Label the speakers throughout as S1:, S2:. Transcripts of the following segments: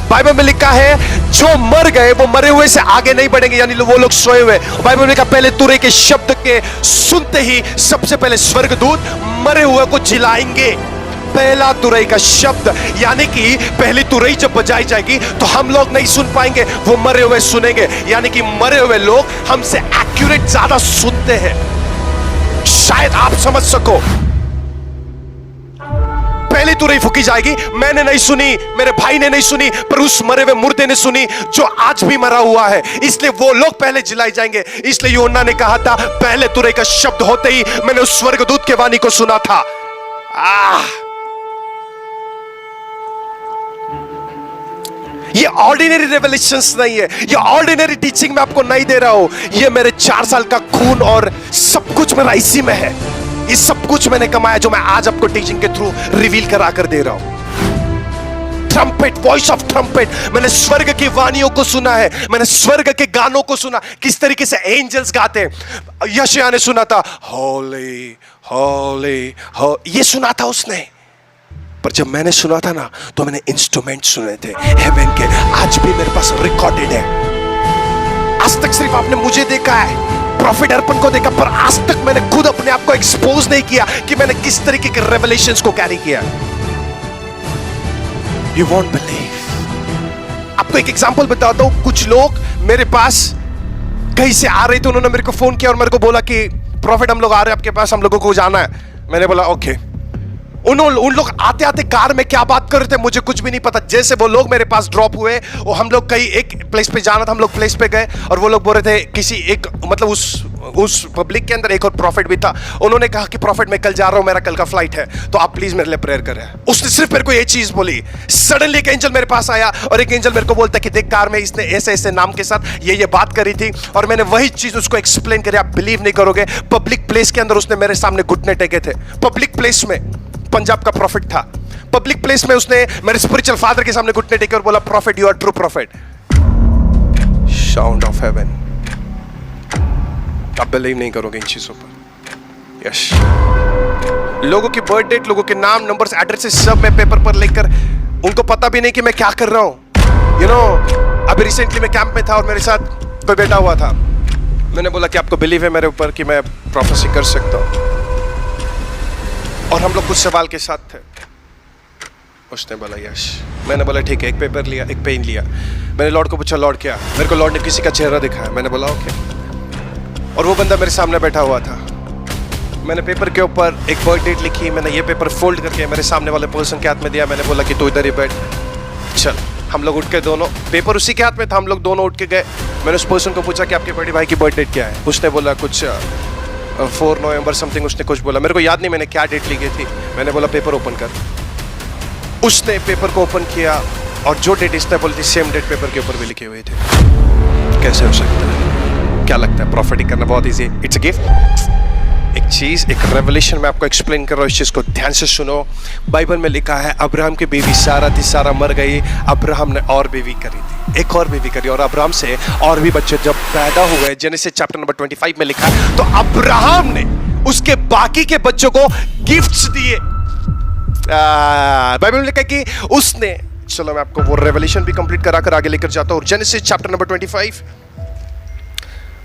S1: Bible में लिखा है जो मर गए वो मरे हुए से आगे नहीं बढ़ेंगे, यानी वो लोग सोए हुए। बाइबल में लिखा पहले तुरई के शब्द के सुनते ही सबसे पहले स्वर्गदूत मरे हुए को जिलाएंगे। पहला तुरई का शब्द, यानी कि पहली तुरई जब बजाई जाएगी तो हम लोग नहीं सुन पाएंगे, वो मरे हुए सुनेंगे। यानी कि मरे हुए लोग हमसे एक्यूरेट ज्यादा सुनते हैं, शायद आप समझ सको। पहली तुरई फूकी जाएगी, मैंने नहीं सुनी, मेरे भाई ने नहीं सुनी, पर उस मरे हुए मुर्दे ने सुनी जो आज भी मरा हुआ है, इसलिए वो लोग पहले जिलाए जाएंगे। इसलिए यूहन्ना ने कहा था पहले तुरई का शब्द होते ही मैंने उस स्वर्गदूत के वाणी को सुना था। ये ऑर्डिनरी रेवलेशंस नहीं है, ये ऑर्डिनरी टीचिंग मैं आपको नहीं दे रहा हूं, ये मेरे 4 साल का खून और सब कुछ मेरा इसी में है। ये सब कुछ मैंने कमाया जो मैं आज आपको टीचिंग के थ्रू रिवील करा कर दे रहा हूं। ट्रम्पेट, वॉइस ऑफ ट्रम्पेट, मैंने स्वर्ग की वाणियों को सुना है, मैंने स्वर्ग के गानों को सुना, किस तरीके से एंजल्स गाते हैं। यशायाह ने सुना था होली होली हो, ये सुना था उसने। पर जब मैंने सुना था ना तो मैंने इंस्ट्रूमेंट सुने थे हेवन के, आज भी मेरे पास रिकॉर्डेड है। आज तक सिर्फ आपने मुझे देखा है, प्रॉफिट अर्पण को देखा, पर आज तक मैंने खुद अपने आप को एक्सपोज नहीं किया कि मैंने किस तरीके के रेवलेशंस को कैरी किया। You won't believe. आपको एक एग्जांपल बताता हूं। कुछ लोग मेरे पास कहीं से आ रहे थे, उन्होंने मेरे को फोन किया और मेरे को बोला कि प्रॉफिट हम लोग आ रहे हैं आपके पास, हम लोगों को जाना है। मैंने बोला ओके। उन लोग आते आते कार में क्या बात कर रहे थे मुझे कुछ भी नहीं पता। जैसे वो लोग मेरे पास ड्रॉप हुए, वो हम लोग कहीं एक प्लेस पे जाना था, हम लोग प्लेस पे गए और वो लोग बोल रहे थे किसी एक, मतलब उस पब्लिक के अंदर एक और प्रॉफिट भी था। उन्होंने कहा कि प्रॉफिट मैं कल जा रहा हूं, मेरा कल का फ्लाइट है, तो आप प्लीज मेरे लिए प्रेयर करें। उसने सिर्फ मेरे को ये चीज बोली। सडनली एक एंजल मेरे पास आया और एक एंजल मेरे को बोलता कि देख कार में इसने ऐसे ऐसे नाम के साथ ये बात करी थी, और मैंने वही चीज उसको एक्सप्लेन करी। आप बिलीव नहीं करोगे, पब्लिक प्लेस के अंदर उसने मेरे सामने घुटने टेके थे। पब्लिक प्लेस में, पंजाब का प्रॉफिट था, पब्लिक प्लेस में उसने मेरे स्पिरिचुअल फादर के सामने घुटने टेके और बोला prophet you are true prophet. Sound of heaven. आप बिलीव नहीं करोगे इन चीजों पर। यस, लोगों की बर्थ डेट, लोगों के नाम, नंबर्स, एड्रेसेस सब मैं पेपर पर लिखकर, उनको पता भी नहीं कि मैं क्या कर रहा हूं। यू नो, अभी रिसेंटली मैं कैंप में था और मेरे साथ कोई बैठा हुआ था। मैंने बोला कि आपको बिलीव है मेरे ऊपर कि मैं प्रोफेसी कर सकता हूं, और हम लोग कुछ सवाल के साथ थे। उसने बोला यश। मैंने बोला ठीक है। एक पेपर लिया, एक पेन लिया। मैंने लॉर्ड को पूछा लॉर्ड क्या? मेरे को लॉर्ड ने किसी का चेहरा दिखाया। मैंने बोला ओके। और वो बंदा मेरे सामने बैठा हुआ था। मैंने पेपर के ऊपर एक बर्थ डेट लिखी। मैंने ये पेपर फोल्ड करके मेरे सामने वाले पर्सन के हाथ में दिया। मैंने बोला कि तू इधर ही बैठ, चल। हम लोग उठ के दोनों, पेपर उसी के हाथ में था, हम लोग दोनों उठ के गए। मैंने उस पर्सन को पूछा कि आपके बड़े भाई की बर्थ डेट क्या है? उसने बोला कुछ 4 नवंबर समथिंग, उसने कुछ बोला, मेरे को याद नहीं मैंने क्या डेट लिखी थी। मैंने बोला पेपर ओपन कर। उसने पेपर को ओपन किया और जो डेट इसने बोली थी सेम डेट पेपर के ऊपर भी लिखे हुए थे। कैसे हो सकता है? क्या लगता है? प्रॉफिटिक करना बहुत इजी है, इट्स अ गिफ्ट। एक चीज, एक रेवलेशन मैं आपको एक्सप्लेन कर रहा हूँ, इस चीज को ध्यान से सुनो। बाइबल में लिखा है अब्राहम की बीवी सारा थी, सारा मर गई, अब्राहम ने और बीवी करी थी, एक और बीवी करी, और अब्राहम से और भी बच्चे जब पैदा हुए, जेनेसिस चैप्टर नंबर 25 में लिखा है, तो अब्राहम ने उसके बाकी के बच्चों को गिफ्ट्स दिए। बाइबल में लिखा है कि उसने, चलो मैं आपको वो रेवलेशन भी कंप्लीट करा कर आगे लेकर जाता हूँ। जेनेसिस चैप्टर नंबर 25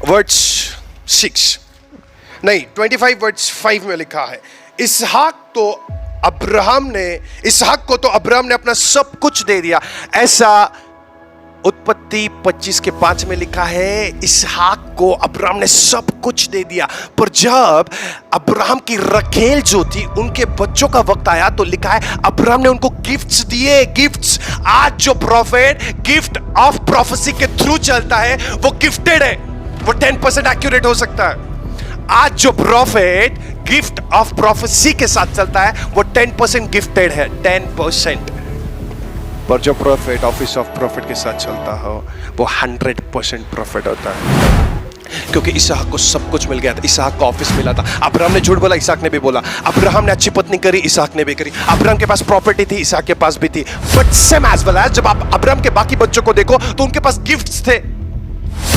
S1: वर्ड्स 6 नहीं 25 वर्ड्स 5 में लिखा है इसहाक को तो अब्राहम ने अपना सब कुछ दे दिया। ऐसा उत्पत्ति 25 के 5 में लिखा है इसहाक को अब्राहम ने सब कुछ दे दिया। पर जब अब्राहम की रखेल जो थी, उनके बच्चों का वक्त आया, तो लिखा है अब्राहम ने उनको गिफ्ट्स दिए। गिफ्ट्स। आज जो प्रॉफिट गिफ्ट ऑफ प्रोफेसी के थ्रू चलता है वो गिफ्टेड है, वो 10% एक्यूरेट हो सकता है। आज जो प्रॉफिट गिफ्ट ऑफ प्रोफेसी के साथ चलता है वो 10% गिफ्टेड है, 10%। पर जो प्रॉफिट ऑफिस ऑफ प्रॉफिट के साथ चलता हो वो 100% प्रॉफिट होता है, क्योंकि इसहाक को सब कुछ मिल गया था। इसहाक को ऑफिस मिला था। अब्राहम ने झूठ बोला, इसहाक ने भी बोला। अब्राहम ने अच्छी पत्नी करी, इसहाक ने भी करी। अब्राहम के पास प्रॉपर्टी थी, इसहाक के पास भी थी। But same as well as जब आप अब्राहम के बाकी बच्चों को देखो तो उनके पास गिफ्ट्स थे।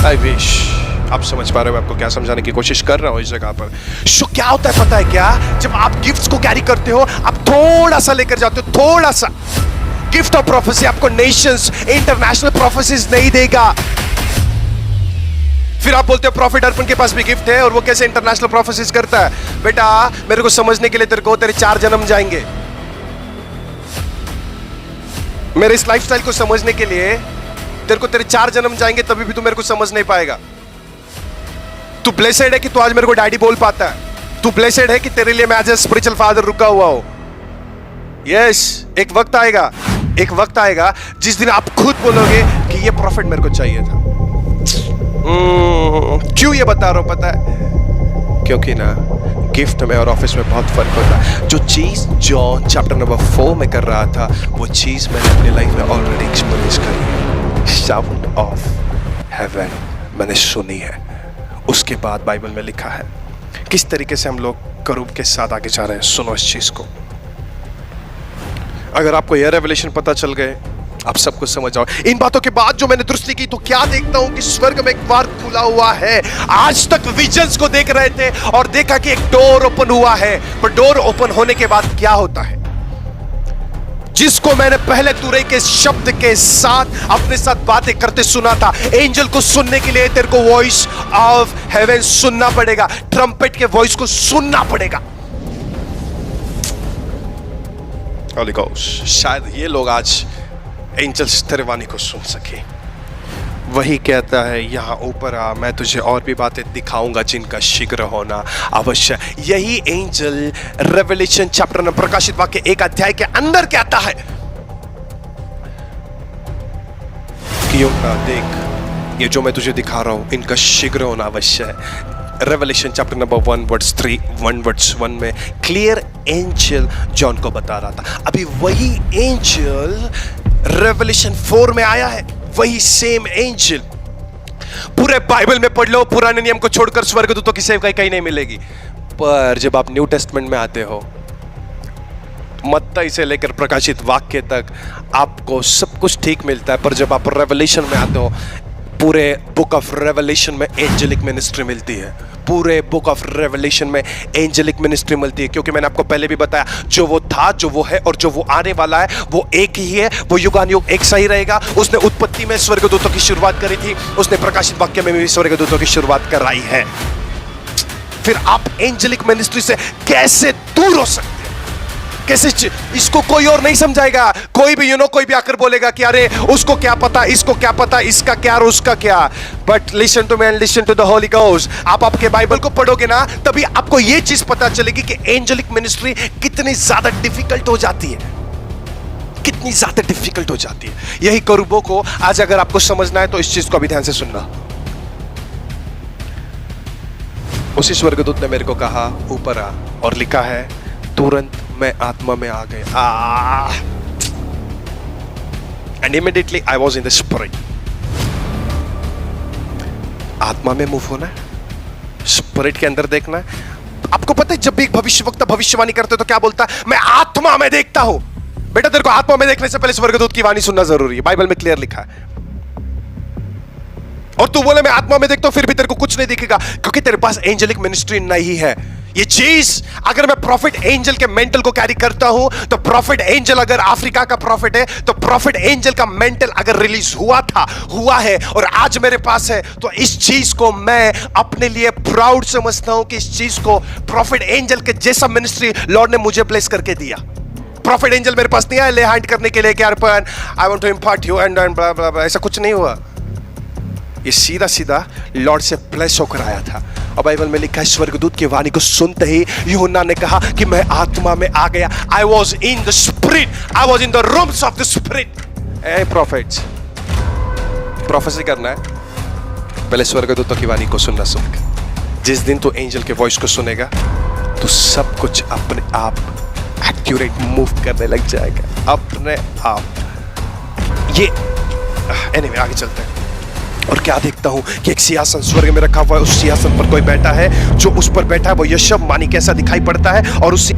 S1: आई विश आप समझ पा रहे हो आपको क्या समझाने की कोशिश कर रहा हूं इस जगह पर। सो क्या होता है पता है क्या? जब आप गिफ्ट्स को कैरी करते हो, आप थोड़ा सा लेकर जाते हो, थोड़ा सा, गिफ्ट ऑफ प्रोफेसी आपको नेशंस, इंटरनेशनल प्रोफेसीज नहीं देगा। फिर आप बोलते हो प्रॉफिट अर्पण के पास भी गिफ्ट है और वो कैसे इंटरनेशनल प्रोफेसीज करता है। बेटा मेरे को समझने के लिए तेरे 4 जन्म जाएंगे। मेरे इस लाइफस्टाइल को समझने के लिए तेरे 4 जन्म जाएंगे, तभी भी तू मेरे को समझ नहीं पाएगा। तू ब्लेसेड है कि तू आज मेरे को डैडी बोल पाता है। तू ब्लेसेड है कि तेरे लिए मैं एज ए स्पिरिचुअल फादर रुका हुआ हूं। यस, एक वक्त आएगा जिस दिन आप खुद बोलोगे कि ये प्रॉफिट मेरे को चाहिए था। क्यों ये बता रहा हूं पता है? क्योंकि ना गिफ्ट में और ऑफिस में बहुत फर्क होता है। जो चीज जॉन चैप्टर नंबर 4 में कर रहा था, वो चीज मैंने अपनी लाइफ में ऑलरेडी एक्सपीरियंस करी है। साउंड ऑफ हेवन मैंने सुनी है। उसके बाद बाइबल में लिखा है किस तरीके से हम लोग करूब के साथ आगे जा रहे हैं। सुनो इस चीज को। अगर आपको यह रेवलेशन पता चल गए, आप सब कुछ समझ जाओ। इन बातों के बाद जो मैंने दृष्टि की तो क्या देखता हूं कि स्वर्ग में एक द्वार खुला हुआ है। आज तक विजन्स को देख रहे थे और देखा कि एक डोर ओपन हुआ है, पर डोर ओपन होने के बाद क्या होता है? जिसको मैंने पहले तुरई के शब्द के साथ अपने साथ बातें करते सुना था, एंजल को सुनने के लिए तेरे को वॉइस ऑफ हेवन सुनना पड़ेगा, ट्रम्पेट के वॉइस को सुनना पड़ेगा। होली गोस्ट, शायद ये लोग आज एंजल्स तेरे वाणी को सुन सके। वही कहता है यहाँ ऊपर आ, मैं तुझे और भी बातें दिखाऊंगा जिनका शीघ्र होना अवश्य। यही एंजल रेवलेशन चैप्टर में प्रकाशित वाक्य 1 अध्याय के अंदर कहता है कि देख ये जो मैं तुझे दिखा रहा हूं इनका शीघ्र होना अवश्य है। रेवलेशन चैप्टर नंबर 1 वर्स 1 में क्लियर एंजल जॉन को बता रहा था। अभी वही एंजल रेवलेशन 4 में आया है, वही सेम एंजल। पूरे बाइबल में पढ़ लो, पुराने नियम को छोड़कर स्वर्गदूतों की सेवकाई कहीं नहीं मिलेगी। पर जब आप न्यू टेस्टमेंट में आते हो, मत्ती से लेकर प्रकाशित वाक्य तक आपको सब कुछ ठीक मिलता है। पर जब आप रेवलेशन में आते हो, पूरे बुक ऑफ रेवलेशन में एंजेलिक मिनिस्ट्री मिलती है। पूरे बुक ऑफ रेवलेशन में एंजेलिक मिनिस्ट्री मिलती है, क्योंकि मैंने आपको पहले भी बताया, जो वो था, जो वो है और जो वो आने वाला है, वो एक ही है। वो युगानुयुग एक सा ही रहेगा। उसने उत्पत्ति में स्वर्गदूतों की शुरुआत करी थी, उसने प्रकाशित वाक्य में भी स्वर्गदूतों की शुरुआत कराई है। फिर आप एंजेलिक मिनिस्ट्री से कैसे दूर हो सकते? कैसे? इसको कोई और नहीं समझाएगा। कोई भी कोई भी आकर बोलेगा कि अरे उसको क्या पता, इसको क्या पता, इसका क्या और उसका क्या। But listen to me and listen to the holy ghost. आप आपके बाइबल को पढ़ोगे ना, तभी आपको यह चीज पता चलेगी कि एंजेलिक मिनिस्ट्री कितनी ज्यादा डिफिकल्ट हो जाती है, कितनी ज्यादा डिफिकल्ट हो जाती है। यही करूबों को आज अगर आपको समझना है तो इस चीज को अभी ध्यान से सुनना। उसी स्वर्गदूत ने मेरे को कहा ऊपर आ, और लिखा है तुरंत मैं आत्मा में आ गया। And immediately I was in the spirit. आत्मा में मूव होना है, स्पिरिट के अंदर देखना है। आपको पता है जब भी एक भविष्यवक्ता भविष्यवाणी करते तो क्या बोलता है? मैं आत्मा में देखता हूं। बेटा तेरे को आत्मा में देखने से पहले स्वर्गदूत की वाणी सुनना जरूरी है। बाइबल में क्लियर लिखा है। और तू बोले मैं आत्मा में देखता हूं, फिर भी तेरे को कुछ नहीं दिखेगा, क्योंकि तेरे पास एंजेलिक मिनिस्ट्री नहीं है। ये चीज अगर मैं प्रॉफिट एंजल के मेंटल को कैरी करता हूं, तो प्रॉफिट एंजल अगर अफ्रीका का प्रॉफिट है, तो प्रॉफिट एंजल का मेंटल अगर रिलीज हुआ है और आज मेरे पास है, तो इस चीज को मैं अपने लिए प्राउड समझता हूं कि इस चीज को प्रॉफिट एंजल के जैसा मिनिस्ट्री लॉर्ड ने मुझे प्लेस करके दिया। प्रॉफिट एंजल मेरे पास नहीं आया ले हैंड करने के लिए कि यार I want to impart you and blah blah blah, ऐसा कुछ नहीं हुआ। ये सीधा सीधा लॉर्ड से ब्लेस होकर आया था। और बाइबल में लिखा है स्वर्गदूत की वाणी को सुनते ही यूहन्ना ने कहा कि मैं आत्मा में आ गया। I was in the spirit, I was in the rooms of the spirit. A profits, prophecy करना है, पहले स्वर्गदूतों की वाणी को सुनना सीख। जिस दिन तू एंजल के वॉइस को सुनेगा, तो सब कुछ अपने आप एक्यूरेट मूव करने लग जाएगा अपने आप। ये एनीवे आगे चलते हैं। और क्या देखता हूं कि एक सिंहासन स्वर्ग में रखा हुआ है। उस सिंहासन पर कोई बैठा है। जो उस पर बैठा है वो यशब मानी कैसा दिखाई पड़ता है, और उस